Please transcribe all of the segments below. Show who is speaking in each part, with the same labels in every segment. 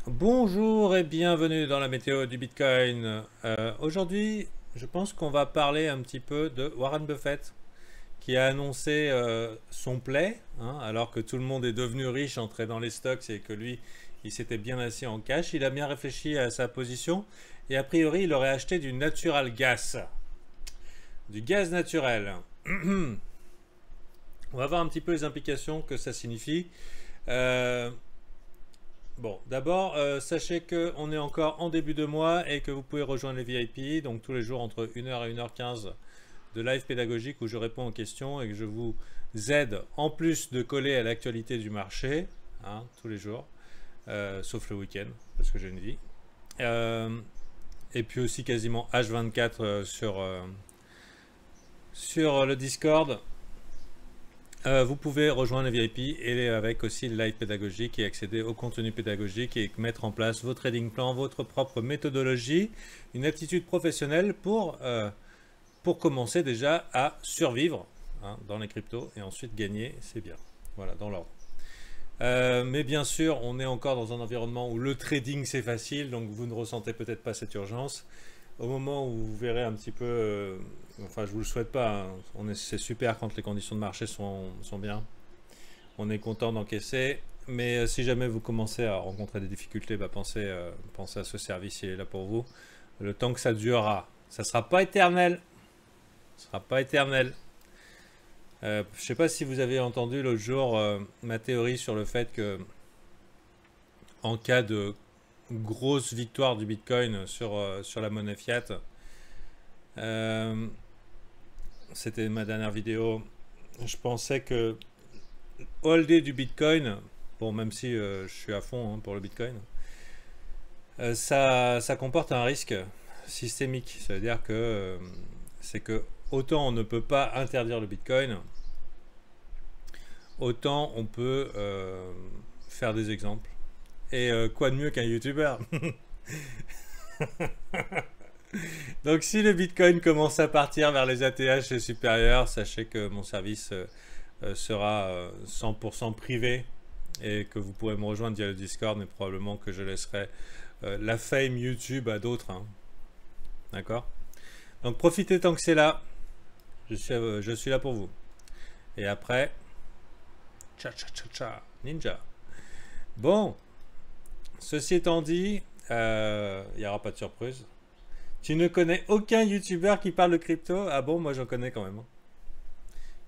Speaker 1: Bonjour et bienvenue dans la météo du Bitcoin. Aujourd'hui, je pense qu'on va parler un petit peu de Warren Buffett qui a annoncé son play, hein, alors que tout le monde est devenu riche, entré dans les stocks et que lui, il s'était bien assis en cash. Il a bien réfléchi à sa position et a priori, il aurait acheté du natural gas, du gaz naturel. On va voir un petit peu les implications que ça signifie. Euh, Bon, d'abord, sachez qu'on est encore en début de mois et que vous pouvez rejoindre les VIP, donc tous les jours entre 1h et 1h15 de live pédagogique où je réponds aux questions et que je vous aide, en plus de coller à l'actualité du marché, hein, tous les jours, sauf le week-end, parce que j'ai une vie. Et puis aussi quasiment H24 sur le Discord. Vous pouvez rejoindre les VIP et avec aussi le live pédagogique et accéder au contenu pédagogique et mettre en place vos trading plans, votre propre méthodologie, une aptitude professionnelle pour commencer déjà à survivre, hein, dans les cryptos et ensuite gagner, c'est bien. Voilà, dans l'ordre. Mais bien sûr, on est encore dans un environnement où le trading c'est facile, donc vous ne ressentez peut-être pas cette urgence. Au moment où vous verrez un petit peu, enfin je vous le souhaite pas, hein, c'est super quand les conditions de marché sont bien, on est content d'encaisser, mais si jamais vous commencez à rencontrer des difficultés, bah pensez à ce service, il est là pour vous, le temps que ça durera. Ça sera pas éternel, ça sera pas éternel. Je sais pas si vous avez entendu l'autre jour ma théorie sur le fait que en cas de grosse victoire du Bitcoin sur la monnaie fiat, c'était ma dernière vidéo. Je pensais que holder du Bitcoin, bon, même si je suis à fond, hein, pour le Bitcoin, ça comporte un risque systémique. Ça veut dire que c'est que autant on ne peut pas interdire le Bitcoin, autant on peut faire des exemples. Et quoi de mieux qu'un YouTuber? Donc si le Bitcoin commence à partir vers les ATH et supérieurs, sachez que mon service sera 100% privé et que vous pourrez me rejoindre via le Discord, mais probablement que je laisserai la fame YouTube à d'autres, hein. D'accord? Donc profitez tant que c'est là. Je suis là pour vous. Et après, ninja. Bon, ceci étant dit, il n'y aura pas de surprise. Tu ne connais aucun YouTuber qui parle de crypto? Ah bon, moi j'en connais quand même, hein,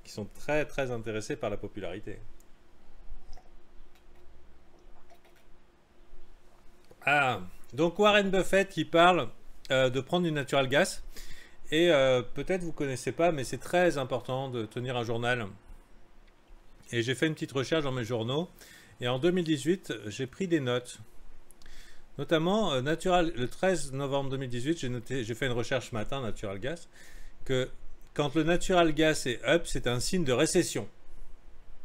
Speaker 1: qui sont très très intéressés par la popularité. Ah, donc Warren Buffett qui parle de prendre du natural gas. Et peut-être vous connaissez pas, mais c'est très important de tenir un journal. Et j'ai fait une petite recherche dans mes journaux. Et en 2018, j'ai pris des notes. Notamment, le 13 novembre 2018, j'ai fait une recherche ce matin, natural gas, que quand le natural gas est up, c'est un signe de récession.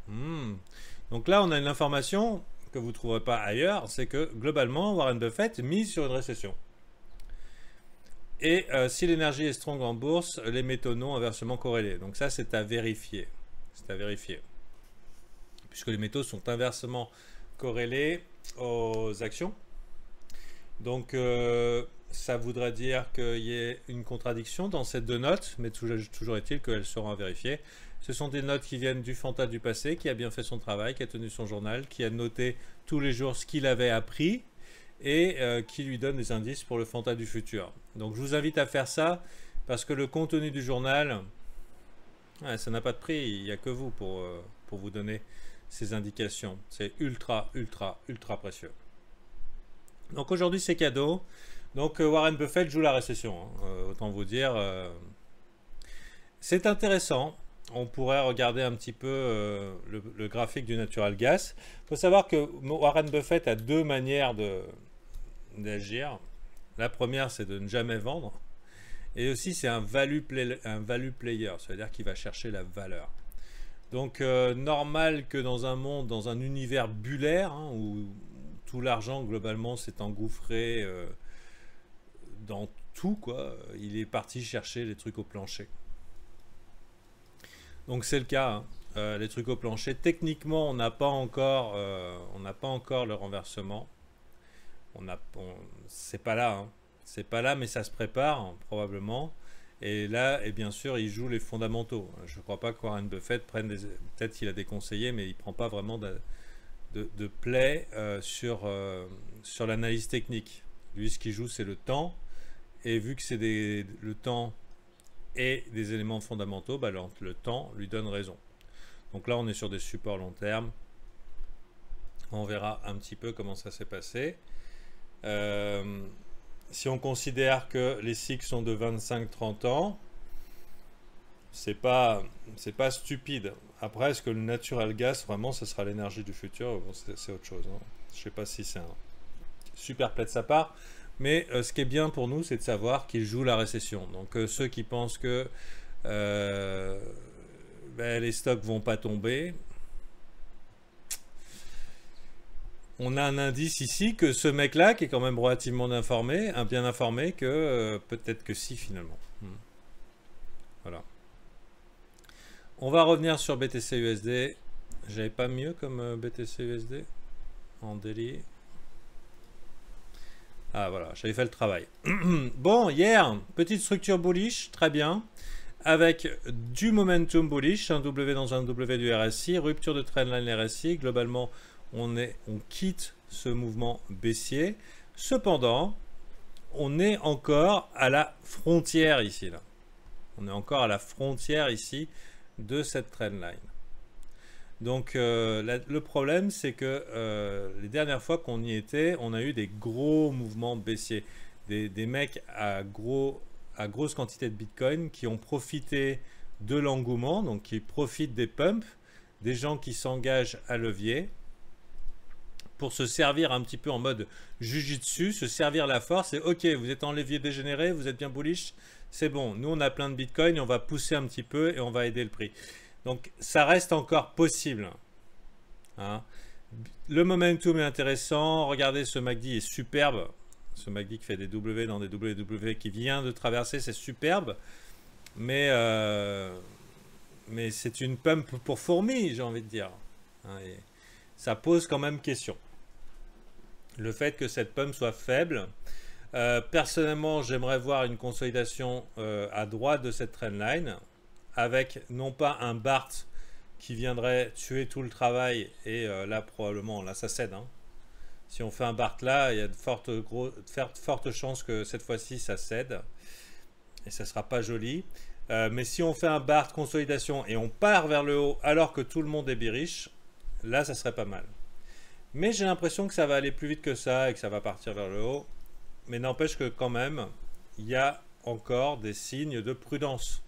Speaker 1: Donc là, on a une information que vous ne trouverez pas ailleurs, c'est que globalement, Warren Buffett mise sur une récession. Et si l'énergie est strong en bourse, les métaux non inversement corrélés. Donc ça, c'est à vérifier. C'est à vérifier. Puisque les métaux sont inversement corrélés aux actions. Donc ça voudrait dire qu'il y ait une contradiction dans ces deux notes, mais toujours est-il qu'elles seront à vérifier. Ce sont des notes qui viennent du Fanta du passé, qui a bien fait son travail, qui a tenu son journal, qui a noté tous les jours ce qu'il avait appris et qui lui donne des indices pour le Fanta du futur. Donc je vous invite à faire ça parce que le contenu du journal, ça n'a pas de prix, il n'y a que vous pour vous donner ces indications. C'est ultra, ultra, ultra précieux. Donc aujourd'hui c'est cadeau. Donc Warren Buffett joue la récession, hein, autant vous dire. C'est intéressant. On pourrait regarder un petit peu le graphique du natural gas. Il faut savoir que Warren Buffett a deux manières d'agir. La première, c'est de ne jamais vendre. Et aussi, c'est un value player. Ça veut dire qu'il va chercher la valeur. Donc, normal que dans un monde, dans un univers bullaire, hein, où tout l'argent, globalement, s'est engouffré dans tout, quoi, il est parti chercher les trucs au plancher. Donc c'est le cas, hein. Les trucs au plancher. Techniquement, on n'a pas encore le renversement. c'est pas là, hein. C'est pas là, mais ça se prépare, hein, probablement. Et là, et bien sûr, il joue les fondamentaux. Je ne crois pas que Warren Buffett prenne des... Peut-être qu'il a des conseillers, mais il ne prend pas vraiment de play sur l'analyse technique. Lui, ce qu'il joue, c'est le temps. Et vu que c'est le temps et des éléments fondamentaux, bah, le temps lui donne raison. Donc là, on est sur des supports long terme. On verra un petit peu comment ça s'est passé. Si on considère que les cycles sont de 25-30 ans, c'est pas stupide. Après, est-ce que le natural gas, vraiment, ce sera l'énergie du futur? Bon, c'est autre chose, hein. Je sais pas si c'est un super play de sa part. Mais ce qui est bien pour nous, c'est de savoir qu'il joue la récession. Donc ceux qui pensent que les stocks vont pas tomber, on a un indice ici que ce mec-là, qui est quand même relativement informé, bien informé, que peut-être que si finalement. Voilà. On va revenir sur BTC USD. J'avais pas mieux comme BTC USD en daily. Ah voilà, j'avais fait le travail. Bon, hier, petite structure bullish, très bien. Avec du momentum bullish, un W dans un W du RSI, rupture de trendline RSI. Globalement, on quitte ce mouvement baissier. Cependant, on est encore à la frontière ici. Là. On est encore à la frontière ici de cette trendline. Donc le problème, c'est que les dernières fois qu'on y était, on a eu des gros mouvements baissiers. Des mecs à grosse quantité de Bitcoin qui ont profité de l'engouement, donc qui profitent des pumps, des gens qui s'engagent à levier pour se servir un petit peu en mode jujitsu, se servir la force et ok, vous êtes en levier dégénéré, vous êtes bien bullish, c'est bon, nous on a plein de Bitcoin et on va pousser un petit peu et on va aider le prix. Donc ça reste encore possible. Hein. Le momentum est intéressant. Regardez, ce MACD est superbe. Ce MACD qui fait des W dans des WW qui vient de traverser, c'est superbe. Mais c'est une pump pour fourmis, j'ai envie de dire. Hein, et ça pose quand même question. Le fait que cette pump soit faible. Personnellement, j'aimerais voir une consolidation à droite de cette trendline, avec non pas un BART qui viendrait tuer tout le travail, et là probablement, là ça cède. Hein. Si on fait un BART là, il y a de fortes chances que cette fois-ci ça cède, et ça ne sera pas joli. Mais si on fait un BART consolidation et on part vers le haut alors que tout le monde est bearish, là ça serait pas mal. Mais j'ai l'impression que ça va aller plus vite que ça et que ça va partir vers le haut. Mais n'empêche que quand même, il y a encore des signes de prudence.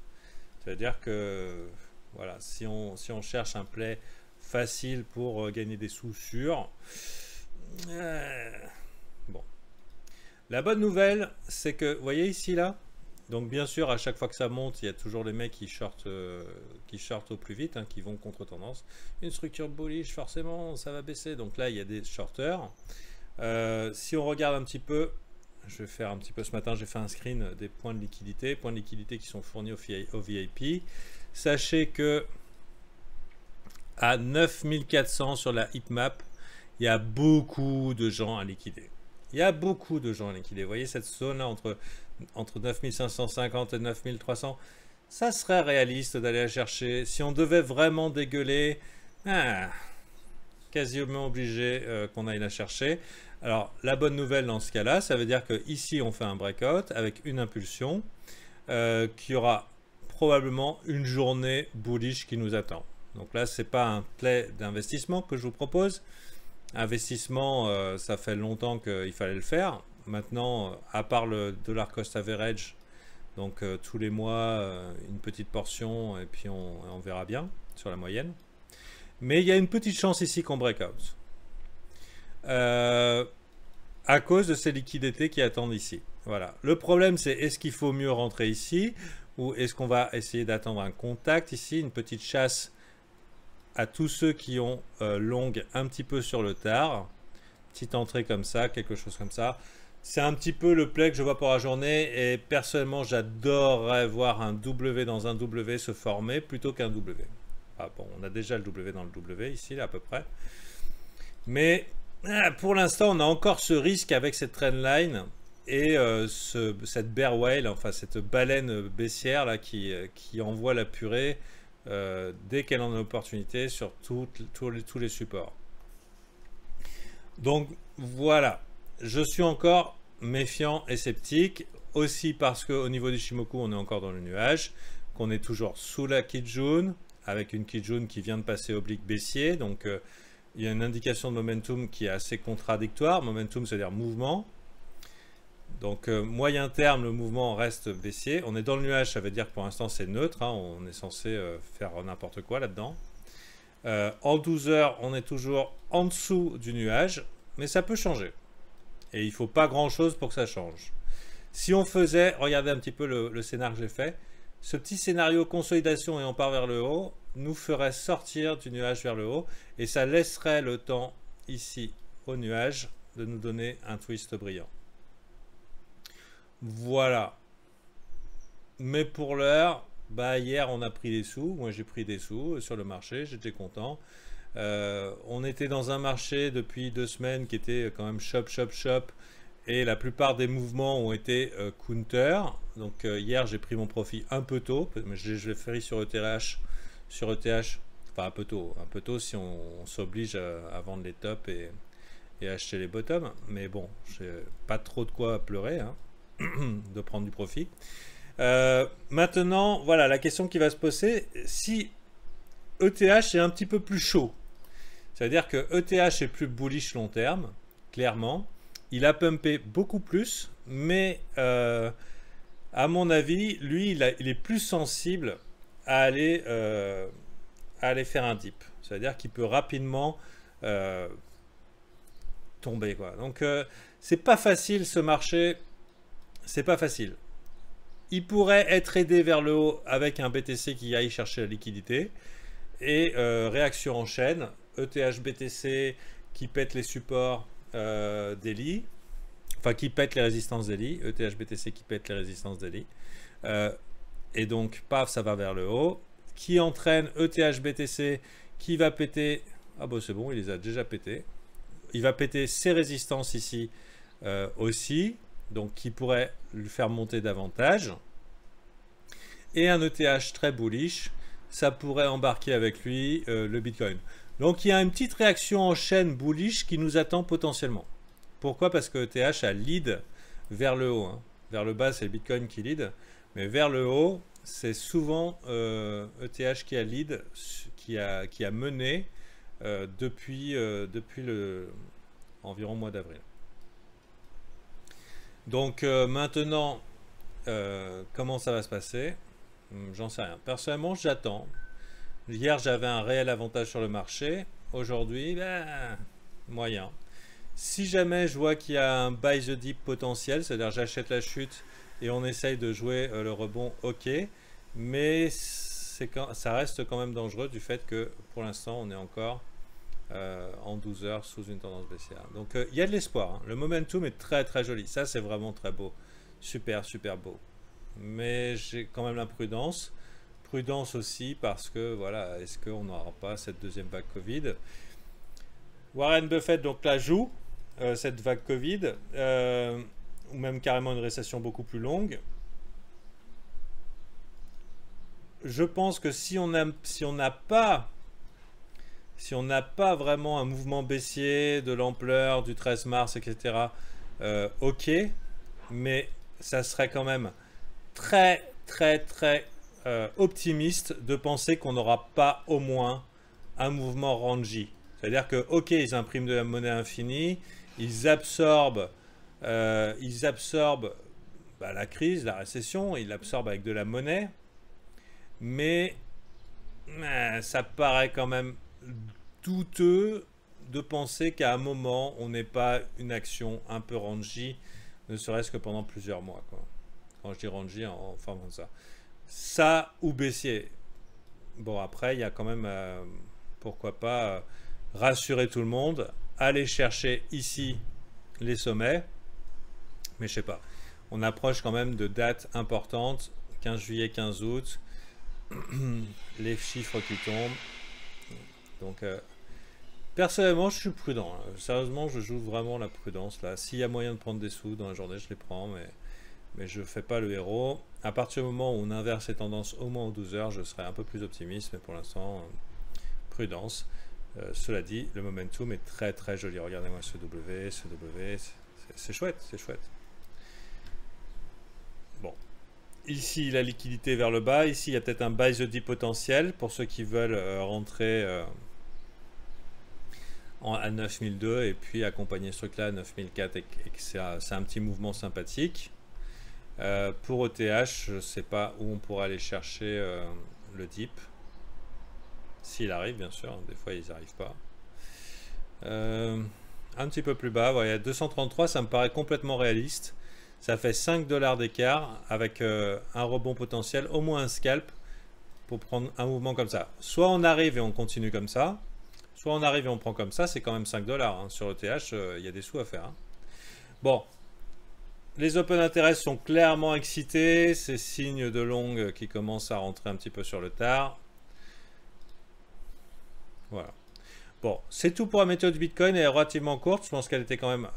Speaker 1: C'est-à-dire que voilà, si on cherche un play facile pour gagner des sous sûrs, bon. La bonne nouvelle, c'est que, vous voyez ici là, donc bien sûr à chaque fois que ça monte, il y a toujours les mecs qui shortent au plus vite, hein, qui vont contre tendance. Une structure bullish, forcément, ça va baisser. Donc là, il y a des shorters. Si on regarde un petit peu, je vais faire un petit peu ce matin, j'ai fait un screen des points de liquidité qui sont fournis au VIP. Sachez que à 9400 sur la heatmap, il y a beaucoup de gens à liquider. Il y a beaucoup de gens à liquider. Vous voyez cette zone-là entre 9550 et 9300, ça serait réaliste d'aller la chercher. Si on devait vraiment dégueuler, quasiment obligé qu'on aille la chercher. Alors, la bonne nouvelle dans ce cas-là, ça veut dire qu'ici, on fait un breakout avec une impulsion qui aura probablement une journée bullish qui nous attend. Donc là, ce n'est pas un play d'investissement que je vous propose. Investissement, ça fait longtemps qu'il fallait le faire. Maintenant, à part le dollar cost average, donc tous les mois, une petite portion, et puis on verra bien sur la moyenne. Mais il y a une petite chance ici qu'on breakout. À cause de ces liquidités qui attendent ici. Voilà. Le problème, c'est est-ce qu'il faut mieux rentrer ici ou est-ce qu'on va essayer d'attendre un contact ici, une petite chasse à tous ceux qui ont longue un petit peu sur le tard. Petite entrée comme ça, quelque chose comme ça. C'est un petit peu le play que je vois pour la journée et personnellement, j'adorerais voir un W dans un W se former plutôt qu'un W. Ah bon, on a déjà le W dans le W ici, là, à peu près. Mais Pour l'instant, on a encore ce risque avec cette trendline et cette bear whale, enfin cette baleine baissière là qui envoie la purée dès qu'elle en a l'opportunité sur tous les supports. Donc voilà, je suis encore méfiant et sceptique, aussi parce qu'au niveau du Shimoku, on est encore dans le nuage, qu'on est toujours sous la Kijun, avec une Kijun qui vient de passer oblique baissier, donc il y a une indication de momentum qui est assez contradictoire. Momentum, c'est-à-dire mouvement. Donc moyen terme, le mouvement reste baissier. On est dans le nuage, ça veut dire que pour l'instant c'est neutre, hein, on est censé faire n'importe quoi là-dedans. En 12 heures, on est toujours en dessous du nuage, mais ça peut changer. Et il ne faut pas grand-chose pour que ça change. Si on faisait, regardez un petit peu le scénario que j'ai fait, ce petit scénario consolidation et on part vers le haut, nous ferait sortir du nuage vers le haut, et ça laisserait le temps ici au nuage de nous donner un twist brillant. Voilà. Mais pour l'heure, bah hier on a pris des sous, moi j'ai pris des sous sur le marché, j'étais content. On était dans un marché depuis 2 semaines qui était quand même shop, et la plupart des mouvements ont été counter. Donc hier j'ai pris mon profit un peu tôt, mais je l'ai fait sur ETH, enfin un peu tôt si on s'oblige à vendre les tops et acheter les bottoms. Mais bon, j'ai pas trop de quoi pleurer, hein, de prendre du profit. Maintenant, voilà, la question qui va se poser, si ETH est un petit peu plus chaud, c'est-à-dire que ETH est plus bullish long terme, clairement, il a pumpé beaucoup plus, mais à mon avis, lui, il est plus sensible à aller faire un dip, c'est-à-dire qu'il peut rapidement tomber, quoi. Donc, c'est pas facile ce marché, c'est pas facile. Il pourrait être aidé vers le haut avec un BTC qui aille chercher la liquidité. Et réaction en chaîne, ETH BTC qui pète les supports daily, enfin qui pète les résistances daily, ETH BTC qui pète les résistances daily. Et donc, paf, ça va vers le haut, qui entraîne ETH BTC qui va péter, ah bon c'est bon, il les a déjà pétés. Il va péter ses résistances ici aussi, donc qui pourrait lui faire monter davantage. Et un ETH très bullish, ça pourrait embarquer avec lui le Bitcoin. Donc il y a une petite réaction en chaîne bullish qui nous attend potentiellement. Pourquoi? Parce que ETH a lead vers le haut, hein. Vers le bas, c'est le Bitcoin qui lead, mais vers le haut, c'est souvent ETH qui a lead, qui a mené depuis environ mois d'avril. Donc maintenant, comment ça va se passer? J'en sais rien. Personnellement, j'attends. Hier, j'avais un réel avantage sur le marché. Aujourd'hui, ben, moyen. Si jamais je vois qu'il y a un buy the dip potentiel, c'est-à-dire j'achète la chute et on essaye de jouer le rebond, ok. Mais ça reste quand même dangereux du fait que pour l'instant, on est encore en 12 heures sous une tendance baissière. Donc, il y a de l'espoir, hein. Le momentum est très très joli. Ça, c'est vraiment très beau. Super, super beau. Mais j'ai quand même la prudence. Prudence aussi parce que, voilà, est-ce qu'on n'aura pas cette deuxième vague Covid? Warren Buffett, donc là, joue cette vague Covid, ou même carrément une récession beaucoup plus longue. Je pense que si on n'a pas vraiment un mouvement baissier de l'ampleur du 13 mars, etc., ok, mais ça serait quand même très optimiste de penser qu'on n'aura pas au moins un mouvement Ranji. C'est-à-dire que, ok, ils impriment de la monnaie infinie, ils absorbent la crise, la récession, ils l'absorbent avec de la monnaie, mais ça paraît quand même douteux de penser qu'à un moment, on n'ait pas une action un peu Ranji, ne serait-ce que pendant plusieurs mois, quoi. Quand je dis Ranji, en forme comme ça. Ça ou baissier. Bon, après, il y a quand même, pourquoi pas, rassurer tout le monde, aller chercher ici les sommets, mais je sais pas. On approche quand même de dates importantes, 15 juillet, 15 août, les chiffres qui tombent. Donc, Personnellement, je suis prudent. Sérieusement, je joue vraiment la prudence là. S'il y a moyen de prendre des sous dans la journée, je les prends, mais je ne fais pas le héros. À partir du moment où on inverse les tendances au moins aux 12 heures, je serai un peu plus optimiste, mais pour l'instant, prudence. Cela dit, le momentum est très très joli. Regardez-moi ce W, c'est chouette, c'est chouette. Bon, ici la liquidité vers le bas. Ici, il y a peut-être un buy the dip potentiel pour ceux qui veulent rentrer à 9002 et puis accompagner ce truc-là à 9004 et que c'est un petit mouvement sympathique. Pour ETH, je ne sais pas où on pourra aller chercher le dip. S'il arrive, bien sûr. Des fois, ils n'y arrivent pas. Un petit peu plus bas. Voilà, 233, ça me paraît complètement réaliste. Ça fait 5 $ d'écart avec un rebond potentiel, au moins un scalp pour prendre un mouvement comme ça. Soit on arrive et on continue comme ça, soit on arrive et on prend comme ça, c'est quand même 5 $. Hein. Sur ETH, il y a des sous à faire. Hein. Bon. Les open interest sont clairement excités. Ces signes de long qui commencent à rentrer un petit peu sur le tard. Voilà. Bon, c'est tout pour la méthode du Bitcoin. Elle est relativement courte. Je pense qu'elle était quand même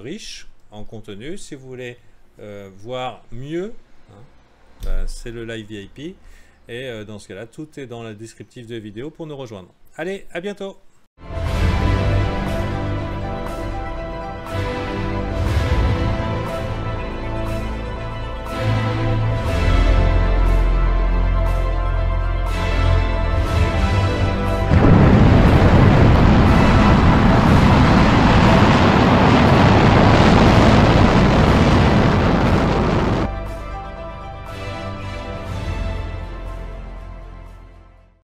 Speaker 1: riche en contenu. Si vous voulez voir mieux, hein, c'est le live VIP. Et dans ce cas-là, tout est dans la descriptive de la vidéo pour nous rejoindre. Allez, à bientôt!